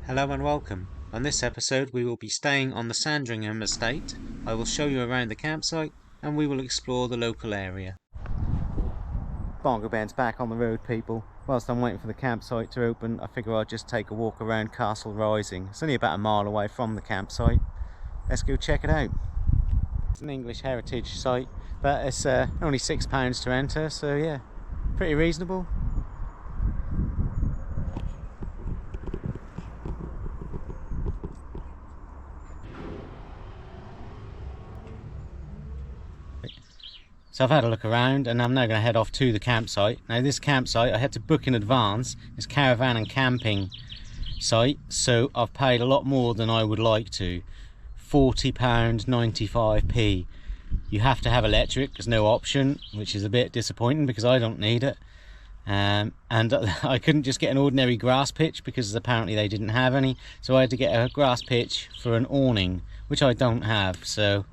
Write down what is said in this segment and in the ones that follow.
Hello and welcome. On this episode we will be staying on the Sandringham estate. I will show you around the campsite and we will explore the local area. Bongo Ben's back on the road, people. Whilst I'm waiting for the campsite to open, I figure I'll just take a walk around Castle Rising. It's only about a mile away from the campsite. Let's go check it out. It's an English heritage site, but it's only £6 to enter, so yeah, pretty reasonable. So I've had a look around and I'm now going to head off to the campsite. Now this campsite I had to book in advance. It's caravan and camping site, so I've paid a lot more than I would like to. £40.95p. You have to have electric, there's no option, which is a bit disappointing because I don't need it. And I couldn't just get an ordinary grass pitch because apparently they didn't have any, so I had to get a grass pitch for an awning, which I don't have. So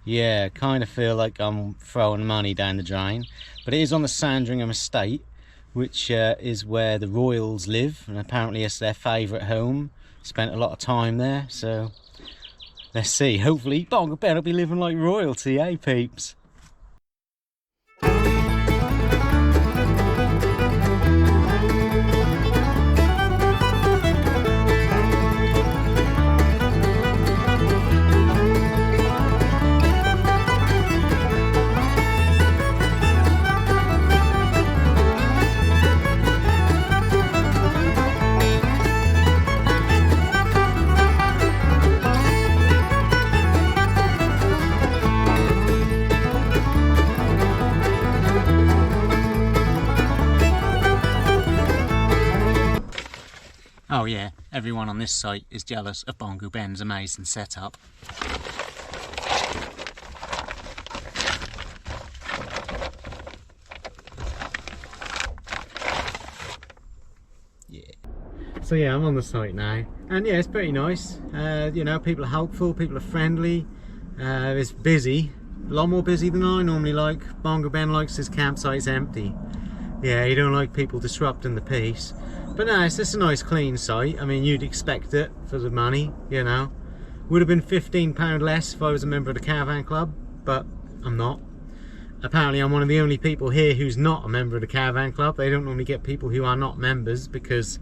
yeah, kind of feel like I'm throwing money down the drain. But it is on the Sandringham estate, which is where the royals live, and apparently it's their favourite home. Spent a lot of time there, so let's see. Hopefully Bongo Ben will be living like royalty, eh peeps? Oh yeah, everyone on this site is jealous of Bongo Ben's amazing setup. Yeah. So yeah, I'm on the site now, and yeah, it's pretty nice. You know, people are helpful, people are friendly. It's busy, a lot more busy than I normally like. Bongo Ben likes his campsites empty. Yeah, you don't like people disrupting the peace. But no, it's just a nice clean site. I mean, you'd expect it for the money, you know. Would have been £15 less if I was a member of the Caravan Club, but I'm not. Apparently I'm one of the only people here who's not a member of the Caravan Club. They don't normally get people who are not members because,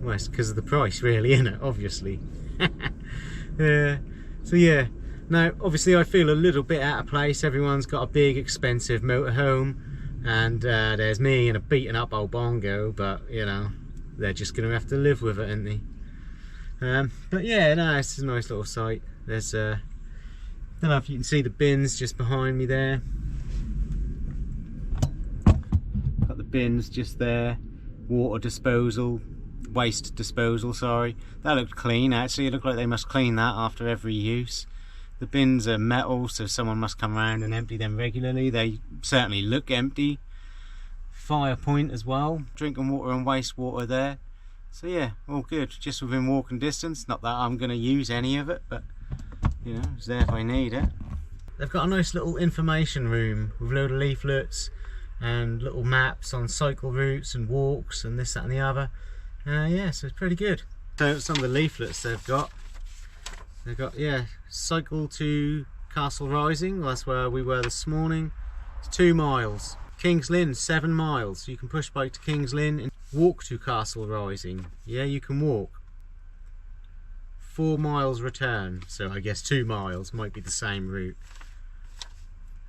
well, it's because of the price really, isn't it? Obviously. Yeah. So yeah, now obviously I feel a little bit out of place. Everyone's got a big expensive motorhome. And there's me and a beaten up old Bongo, but you know, they're just gonna have to live with it, aren't they? But yeah, no, it's a nice little site. There's don't know if you can see the bins just behind me there. Got the bins just there. Water disposal, waste disposal, sorry. That looked clean actually. It looked like they must clean that after every use. The bins are metal, so someone must come around and empty them regularly. They certainly look empty. Fire point as well. Drinking water and wastewater there. So yeah, all good. Just within walking distance. Not that I'm going to use any of it, but you know, it's there if I need it. They've got a nice little information room with a load of leaflets and little maps on cycle routes and walks and this, that and the other. Yeah, so it's pretty good. So some of the leaflets they've got, yeah, cycle to Castle Rising, well, that's where we were this morning. It's 2 miles. King's Lynn, 7 miles. So you can push bike to King's Lynn and walk to Castle Rising. Yeah, you can walk. 4 miles return, so I guess 2 miles might be the same route.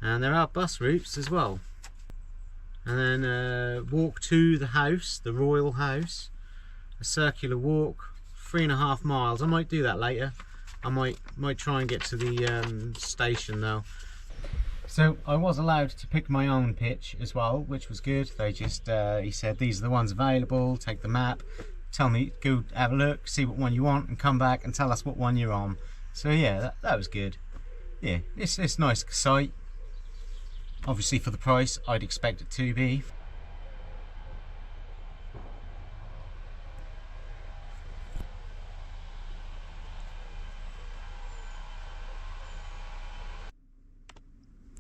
And there are bus routes as well. And then walk to the house, the royal house. A circular walk, 3.5 miles. I might do that later. I might try and get to the station though. So I was allowed to pick my own pitch as well, which was good. They just he said these are the ones available. Take the map, tell me, go have a look, see what one you want, and come back and tell us what one you're on. So yeah, that was good. Yeah, it's a nice site. Obviously for the price, I'd expect it to be.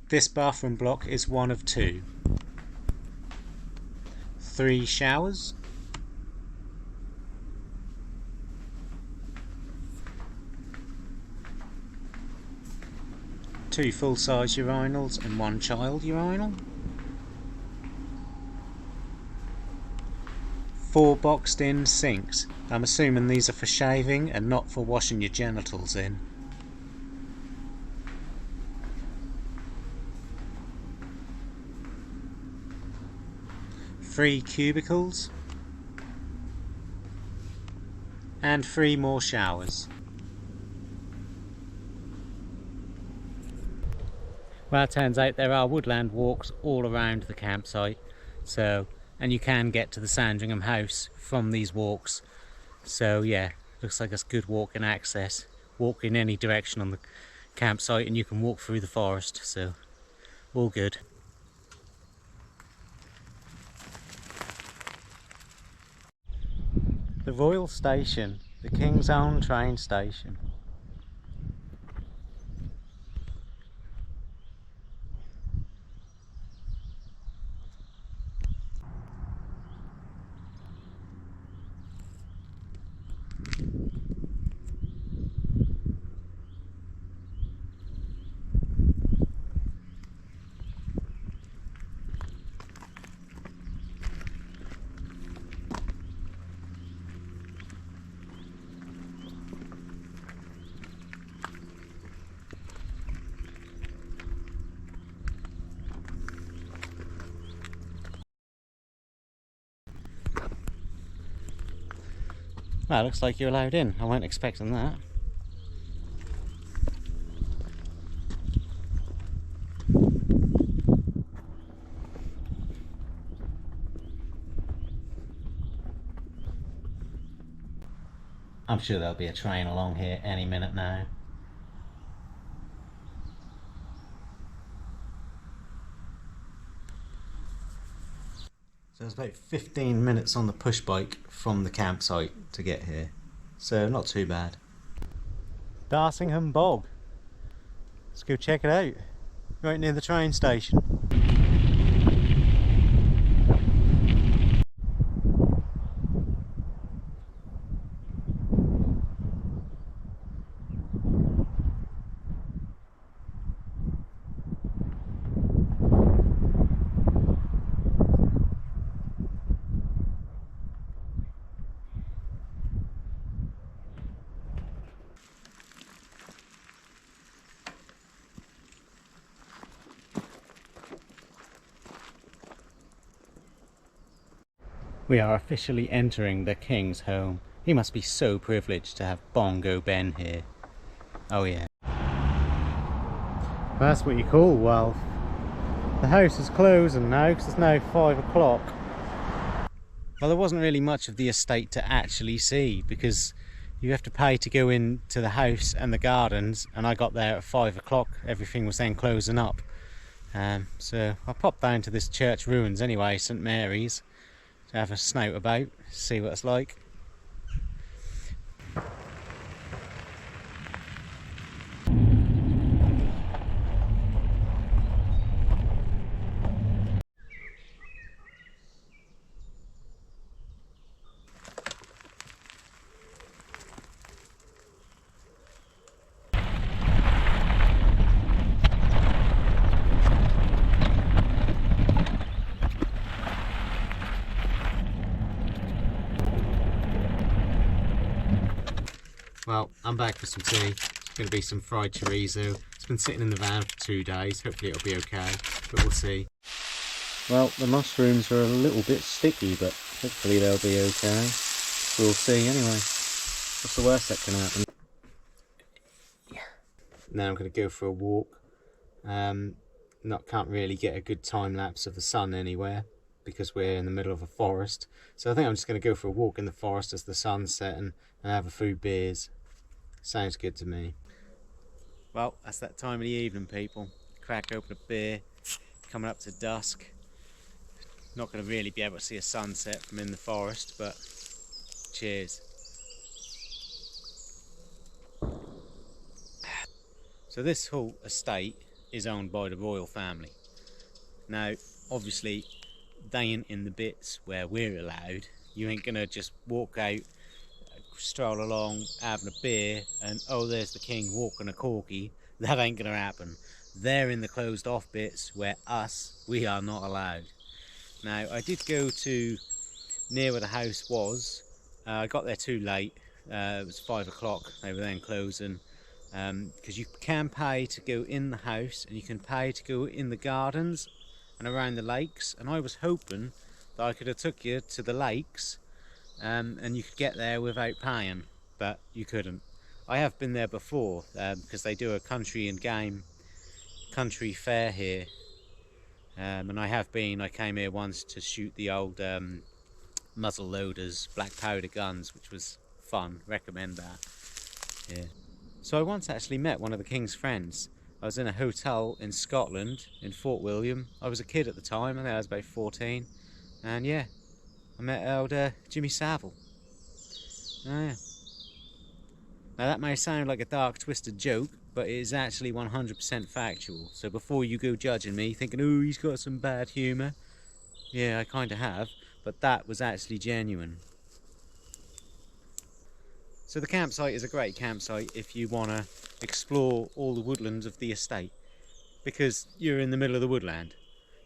This bathroom block is one of 2. 3 showers, 2 full-size urinals and 1 child urinal. 4 boxed-in sinks. I'm assuming these are for shaving and not for washing your genitals in. 3 cubicles and 3 more showers. Well, it turns out there are woodland walks all around the campsite, and you can get to the Sandringham house from these walks. So yeah, looks like it's good walking access. Walk in any direction on the campsite and you can walk through the forest, so all good. The Royal Station, the King's Own train station. Well, looks like you're allowed in. I weren't expecting that. I'm sure there'll be a train along here any minute now. So it's about 15 minutes on the push bike from the campsite to get here, so not too bad. Sandringham Bog. Let's go check it out, right near the train station. We are officially entering the King's home. He must be so privileged to have Bongo Ben here. Oh yeah. That's what you call wealth. The house is closing now because it's now 5 o'clock. Well, there wasn't really much of the estate to actually see because you have to pay to go into the house and the gardens, and I got there at 5 o'clock. Everything was then closing up. So I popped down to this church ruins anyway, St Mary's, to have a snout about, see what it's like. Well, I'm back for some tea. It's going to be some fried chorizo. It's been sitting in the van for 2 days. Hopefully it'll be okay, but we'll see. Well, the mushrooms are a little bit sticky, but hopefully they'll be okay. We'll see anyway. What's the worst that can happen? Yeah. Now I'm going to go for a walk. Can't really get a good time lapse of the sun anywhere because we're in the middle of a forest. So I think I'm just going to go for a walk in the forest as the sun's setting and have a few beers. Sounds good to me. Well, that's that time of the evening, people. Crack open a beer, coming up to dusk. Not going to really be able to see a sunset from in the forest, but cheers. So this whole estate is owned by the royal family. Now, obviously, they ain't in the bits where we're allowed. You ain't gonna just walk out, stroll along, having a beer, and oh, there's the king walking a corgi. That ain't gonna happen. They're in the closed off bits where we are not allowed. Now, I did go to near where the house was. I got there too late. It was 5 o'clock. They were then closing. Because you can pay to go in the house and you can pay to go in the gardens and around the lakes. And I was hoping that I could have took you to the lakes and you could get there without paying, but you couldn't. I have been there before because they do a country fair here. And I came here once to shoot the old muzzle loaders, black powder guns, which was fun. Recommend that. Yeah. So I once actually met one of the King's friends. I was in a hotel in Scotland, in Fort William. I was a kid at the time, I think I was about 14. And yeah, I met old Jimmy Savile. Oh yeah. Now that may sound like a dark, twisted joke, but it is actually 100% factual. So before you go judging me, thinking, oh, he's got some bad humour. Yeah, I kind of have, but that was actually genuine. So the campsite is a great campsite if you want to explore all the woodlands of the estate, because you're in the middle of the woodland.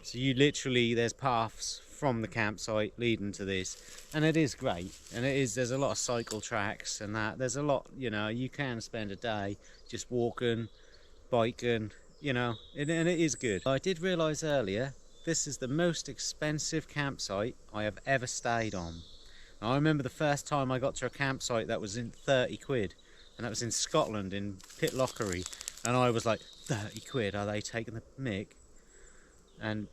So you literally, there's paths from the campsite leading to this, and it is great. And there's a lot of cycle tracks and that. There's a lot, you can spend a day just walking, biking, and it is good. I did realise earlier, this is the most expensive campsite I have ever stayed on. I remember the first time I got to a campsite that was in 30 quid, and that was in Scotland, in Pitlochry, and I was like, 30 quid, are they taking the mick? And,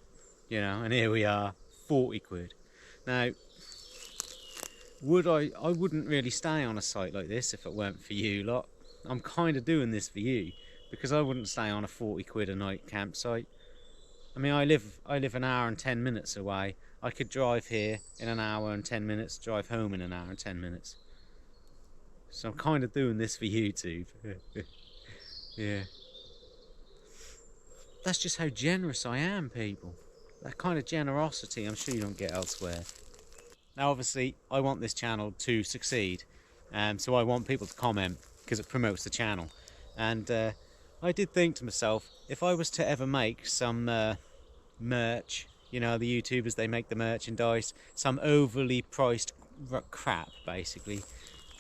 and here we are, 40 quid. Now, I wouldn't really stay on a site like this if it weren't for you lot. I'm kind of doing this for you, because I wouldn't stay on a 40 quid a night campsite. I mean, I live an hour and 10 minutes away. I could drive here in an hour and 10 minutes, drive home in an hour and 10 minutes. So I'm kind of doing this for YouTube. Yeah. That's just how generous I am, people. That kind of generosity I'm sure you don't get elsewhere. Now, obviously, I want this channel to succeed. So I want people to comment, because it promotes the channel. And I did think to myself, if I was to ever make some merch, the YouTubers, they make the merchandise, some overly priced crap, basically,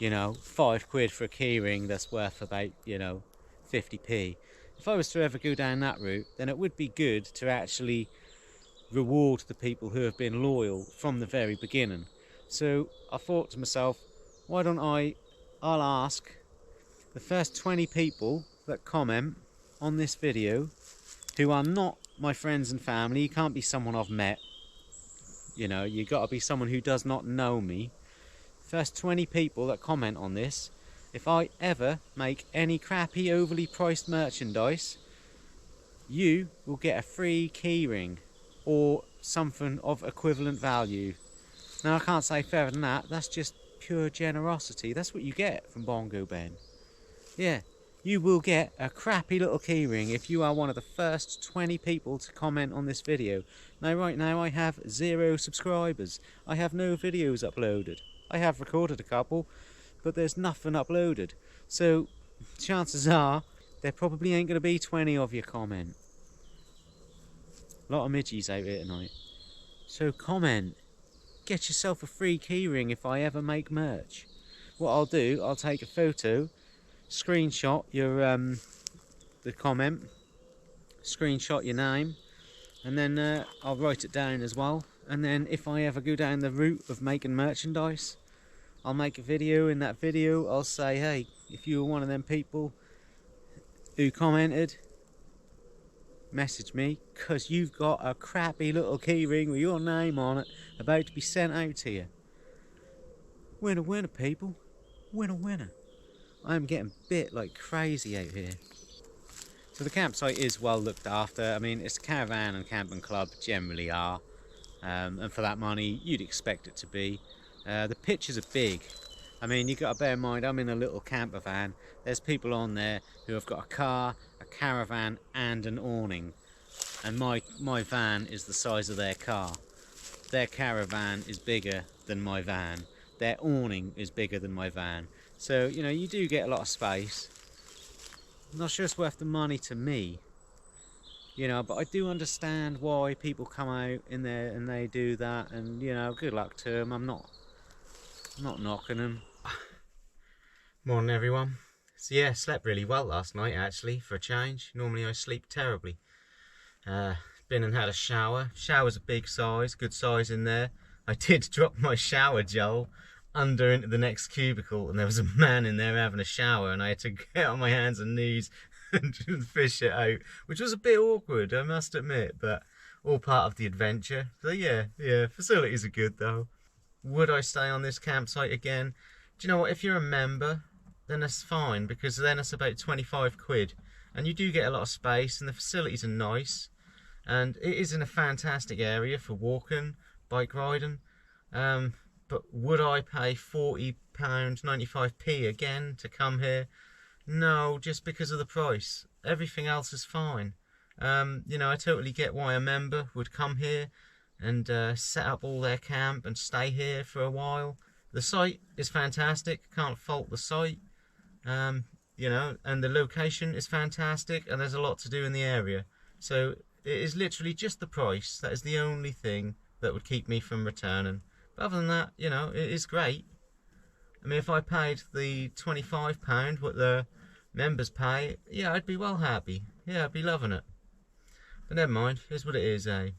5 quid for a keyring that's worth about 50p. If I was to ever go down that route, then it would be good to actually reward the people who have been loyal from the very beginning. So I thought to myself, why don't I'll ask the first 20 people that comment on this video, who are not my friends and family. You can't be someone I've met, you got to be someone who does not know me. First 20 people that comment on this, if I ever make any crappy overly priced merchandise, you will get a free keyring or something of equivalent value. Now I can't say further than that. That's just pure generosity. That's what you get from Bongo Ben. Yeah, you will get a crappy little keyring if you are one of the first 20 people to comment on this video. Now right now I have 0 subscribers. I have no videos uploaded. I have recorded a couple, but there's nothing uploaded. So chances are there probably ain't going to be 20 of you comment. A lot of midgies out here tonight. So comment. Get yourself a free keyring if I ever make merch. What I'll do, I'll take a photo, screenshot your the comment, screenshot your name, and then I'll write it down as well. And then if I ever go down the route of making merchandise, I'll make a video. In that video I'll say, hey, if you were one of them people who commented, message me, because you've got a crappy little keyring with your name on it about to be sent out to you. Winner winner, people. Winner winner. I'm getting bit like crazy out here. So the campsite is well looked after. I mean, it's a caravan and camping club, generally are, and for that money you'd expect it to be. The pitches are big. I mean, you've got to bear in mind, I'm in a little camper van. There's people on there who have got a car, a caravan and an awning, and my van is the size of their car. Their caravan is bigger than my van. Their awning is bigger than my van. So, you do get a lot of space. I'm not sure it's worth the money to me. you know, but I do understand why people come out in there and they do that, and you know, good luck to them. I'm not knocking them. Morning everyone. So yeah, slept really well last night actually, for a change. Normally I sleep terribly. Been and had a shower. Shower's a big size, good size in there. I did drop my shower gel under into the next cubicle, and there was a man in there having a shower, and I had to get on my hands and knees and fish it out, which was a bit awkward, I must admit, but all part of the adventure. So yeah, facilities are good though. Would I stay on this campsite again? Do you know what, if you're a member, then that's fine, because then it's about 25 quid, and you do get a lot of space, and the facilities are nice, and it is in a fantastic area for walking, bike riding. But would I pay £40.95 again to come here? No, just because of the price. Everything else is fine. You know, I totally get why a member would come here and set up all their camp and stay here for a while. The site is fantastic, can't fault the site. You know, and the location is fantastic, and there's a lot to do in the area. So it is literally just the price. That is the only thing that would keep me from returning. But other than that, you know, it is great. I mean, if I paid the £25 what the members pay, yeah, I'd be well happy. Yeah, I'd be loving it. But never mind, here's what it is, eh?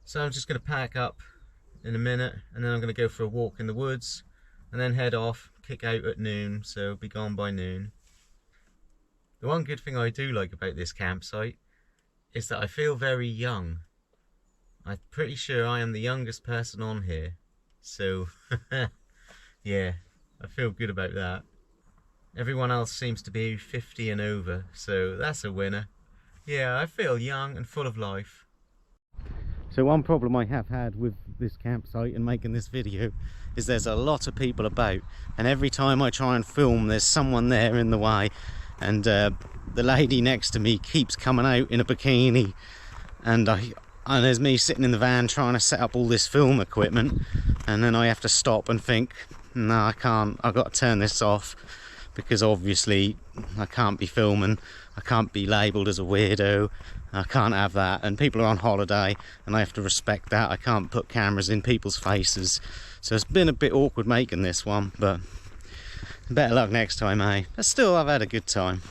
So I'm just going to pack up in a minute, and then I'm going to go for a walk in the woods, and then head off, kick out at noon, so be gone by noon. The one good thing I do like about this campsite is that I feel very young. I'm pretty sure I am the youngest person on here, so yeah, I feel good about that. Everyone else seems to be 50 and over, so that's a winner. Yeah, I feel young and full of life. So one problem I have had with this campsite and making this video is there's a lot of people about, and every time I try and film there's someone there in the way, and the lady next to me keeps coming out in a bikini, and there's me sitting in the van trying to set up all this film equipment, and then I have to stop and think, no, I can't, I've got to turn this off, because obviously I can't be filming, I can't be labelled as a weirdo, I can't have that, and people are on holiday and I have to respect that. I can't put cameras in people's faces, so it's been a bit awkward making this one, but better luck next time, eh? But still, I've had a good time.